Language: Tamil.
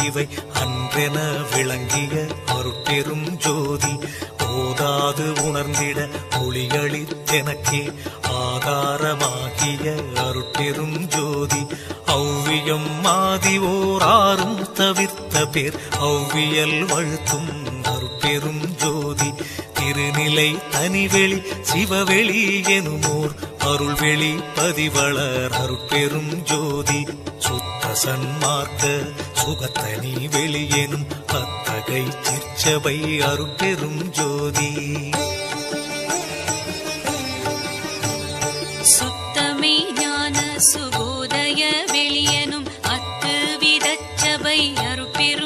இவை அன்றென விளங்கிய அருட்பெரும் ஜோதி ஓதாது உணர்ந்திட ஒளிகளித்தெனக்கே ஆதாரமாகிய அருட்பெரும் ஜோதி ஔவியம் மாதி ஓராறும் தவிர்த்த பேர் ஔவியல் வழுத்தும் அருட்பெரும் ஜோதி திருநிலை தனிவெளி சிவவெளி எனுமோர் அருள்வெளி பதிவளர் அருட்பெரும் ஜோதி சுத்த சன்மார்க்க சுகத்தனி வெளி எனும் அத்தகை சிற்சபை அருட்பெரும் ஜோதி சுத்தமே ஞான சுகோதய வெளியனும் அத்து விதச்சபை அருட்பெரும்